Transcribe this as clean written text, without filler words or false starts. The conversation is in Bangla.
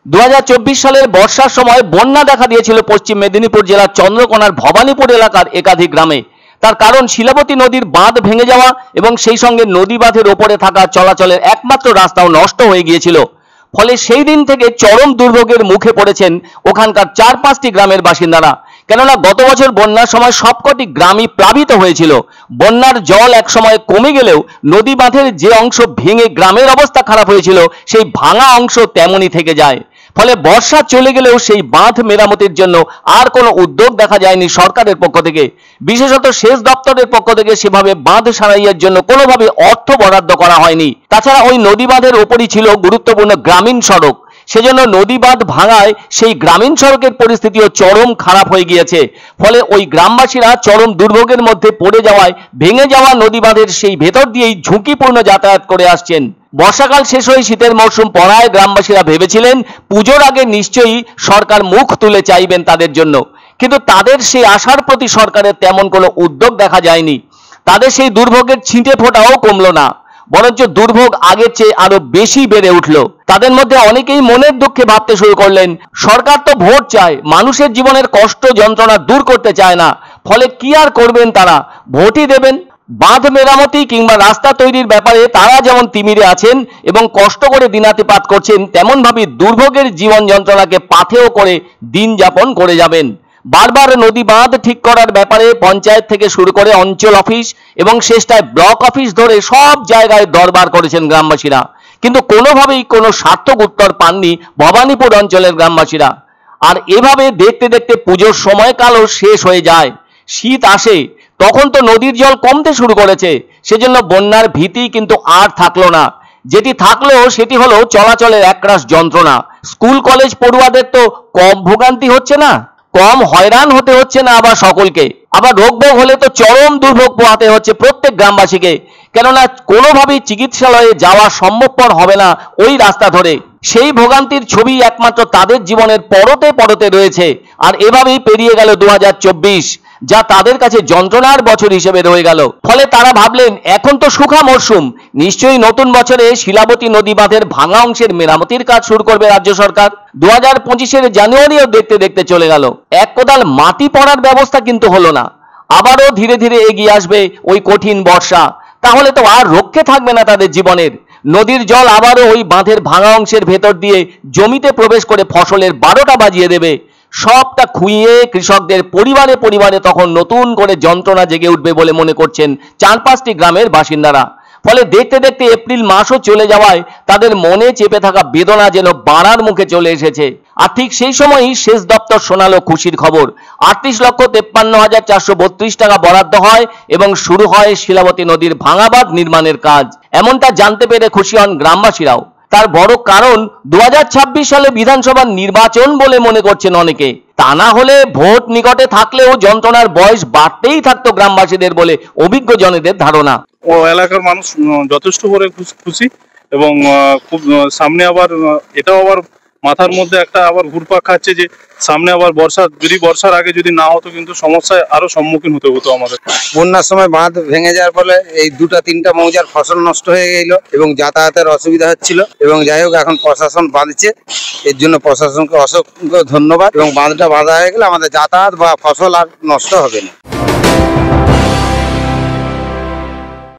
2024 সালের বর্ষার সময় বন্যা দেখা দিয়েছিল পশ্চিম মেদিনীপুর জেলার চন্দ্রকোনার ভবানীপুর এলাকার একাধিক গ্রামে। তার কারণ শিলাবতী নদীর বাঁধ ভেঙে যাওয়া এবং সেই সঙ্গে নদী বাঁধের ওপরে থাকা চলাচলের একমাত্র রাস্তাও নষ্ট হয়ে গিয়েছিল। ফলে সেই দিন থেকে চরম দুর্ভোগের মুখে পড়েছেন ওখানকার 4-5টি গ্রামের বাসিন্দারা। কেননা গত বছর বন্যার সময় সবকটি গ্রামই প্লাবিত হয়েছিল। বন্যার জল এক সময় কমে গেলেও নদী বাঁধের যে অংশ ভেঙে গ্রামের অবস্থা খারাপ হয়েছিল সেই ভাঙা অংশ তেমনই থেকে যায়। ফলে বর্ষা চলে গেলেও সেই বাঁধ মেরামতির জন্য আর কোনো উদ্যোগ দেখা যায়নি সরকারের পক্ষ থেকে। বিশেষত সেচ দপ্তরের পক্ষ থেকে সেভাবে বাঁধ সারাইয়ের জন্য কোনোভাবে অর্থ বরাদ্দ করা হয়নি। তাছাড়া ওই নদী বাঁধের ওপরই ছিল গুরুত্বপূর্ণ গ্রামীণ সড়ক, সেজন্য নদী বাঁধ ভাঙায় সেই গ্রামীণ সড়কের পরিস্থিতিও চরম খারাপ হয়ে গিয়েছে। ফলে ওই গ্রামবাসীরা চরম দুর্ভোগের মধ্যে পড়ে যাওয়ায় ভেঙে যাওয়া নদী বাঁধের সেই ভেতর দিয়েই ঝুঁকিপূর্ণ যাতায়াত করে আসছেন। বর্ষাকাল শেষ হয়ে শীতের মরশুম পড়ায় গ্রামবাসীরা ভেবেছিলেন পুজোর আগে নিশ্চয়ই সরকার মুখ তুলে চাইবেন তাদের জন্য, কিন্তু তাদের সেই আশার প্রতি সরকারের তেমন কোনো উদ্যোগ দেখা যায়নি। তাদের সেই দুর্ভোগের ছিটে ফোঁটাও কমলো না, বরঞ্চ দুর্ভোগ আগের চেয়ে আরো বেশি বেড়ে উঠল। তাদের মধ্যে অনেকেই মনের দুঃখে ভাবতে শুরু করলেন, সরকার তো ভোট চায়, মানুষের জীবনের কষ্ট যন্ত্রণা দূর করতে চায় না, ফলে কি আর করবেন তারা, ভোটই দেবেন। বাঁধ মেরামতি কিংবা রাস্তা তৈরির ব্যাপারে তারা যেমন তিমিরে আছেন এবং কষ্ট করে দিনাতিপাত করছেন, তেমন ভাবে দুর্ভোগের জীবন যন্ত্রণাকে পাথেয় করে দিন যাপন করে যাবেন। বারবার নদী বাঁধ ঠিক করার ব্যাপারে পঞ্চায়েত থেকে শুরু করে অঞ্চল অফিস এবং শেষটায় ব্লক অফিস ধরে সব জায়গায় দরবার করেছেন গ্রামবাসীরা, কিন্তু কোনোভাবেই কোনো সার্থক উত্তর পাননি ভবানীপুর অঞ্চলের গ্রামবাসীরা। আর এভাবে দেখতে দেখতে পুজোর সময়কালও শেষ হয়ে যায়। শীত আসে, তখন তো নদীর জল কমতে শুরু করেছে, সেজন্য বন্যার ভীতি কিন্তু আর থাকলো না। যেটি থাকলো সেটি হলো চলাচলের একরাশ যন্ত্রণা। স্কুল কলেজ পড়ুয়াদের তো কম ভোগান্তি হচ্ছে না, কম হয়রান হতে হচ্ছে না আবার সকলকে। আবার রোগভোগ হলে তো চরম দুর্ভোগ পোহাতে হচ্ছে প্রত্যেক গ্রামবাসীকে, কেননা কোনোভাবেই চিকিৎসালয়ে যাওয়া সম্ভবপর হবে না ওই রাস্তা ধরে। সেই ভোগান্তির ছবি একমাত্র তাদের জীবনের পরতে পরতে রয়েছে। আর এভাবেই পেরিয়ে গেল 2024, যা তাদের কাছে যন্ত্রণার বছর হিসেবে রয়ে গেল। ফলে তারা ভাবলেন এখন তো শুখা মরশুম, নিশ্চয়ই নতুন বছরে শিলাবতী নদী বাঁধের ভাঙা অংশের মেরামতির কাজ শুরু করবে রাজ্য সরকার। 2025-এর জানুয়ারিও দেখতে দেখতে চলে গেল, এক কোদাল মাটি পড়ার ব্যবস্থা কিন্তু হলো না। আবারও ধীরে ধীরে এগিয়ে আসবে ওই কঠিন বর্ষা, তাহলে তো আর রক্ষে থাকবে না তাদের জীবনের। নদীর জল আবারও ওই বাঁধের ভাঙা অংশের ভেতর দিয়ে জমিতে প্রবেশ করে ফসলের 12টা বাজিয়ে দেবে। সবটা খুইয়ে কৃষকদের পরিবারে পরিবারে তখন নতুন করে যন্ত্রণা জেগে উঠবে বলে মনে করছেন 4-5টি গ্রামের বাসিন্দারা। ফলে দেখতে দেখতে এপ্রিল মাসও চলে যাওয়ায় তাদের মনে চেপে থাকা বেদনা যেন বাড়ার মুখে চলে এসেছে। আর ঠিক সেই সময়ই সেচ দপ্তর শোনালো খুশির খবর, 38,53,432 টাকা বরাদ্দ হয় এবং শুরু হয় শিলাবতী নদীর ভাঙা বাঁধ নির্মাণের কাজ। এমনটা জানতে পেরে খুশি হন গ্রামবাসীরাও। তার বড় কারণ 2026 সালে বিধানসভার নির্বাচন বলে মনে করছেন অনেকে। তা না হলে ভোট নিকটে থাকলেও যন্ত্রণার বয়স বাড়তেই থাকতো গ্রামবাসীদের বলে অভিজ্ঞ জনেদের ধারণা। ও এলাকার মানুষ যথেষ্ট করে খুশি এবং খুব সামনে আবার এটাও আবার মাথার মধ্যে একটা আবার ঘুরপাক খাচ্ছে যে সামনে আবার বর্ষা, যদি বর্ষার আগে যদি না হতো কিন্তু সমস্যায় আরো সম্মুখীন হতে হতো আমাদের। বন্যার সময় বাঁধ ভেঙে যাওয়ার ফলে এই 2-3টা মৌজার ফসল নষ্ট হয়ে গেল এবং যাতায়াতের অসুবিধা হচ্ছিল, এবং যাই হোক এখন প্রশাসন বাঁধছে, এর জন্য প্রশাসনকে অসংখ্য ধন্যবাদ। এবং বাঁধটা বাঁধা হয়ে গেলে আমাদের যাতায়াত বা ফসল আর নষ্ট হবে না।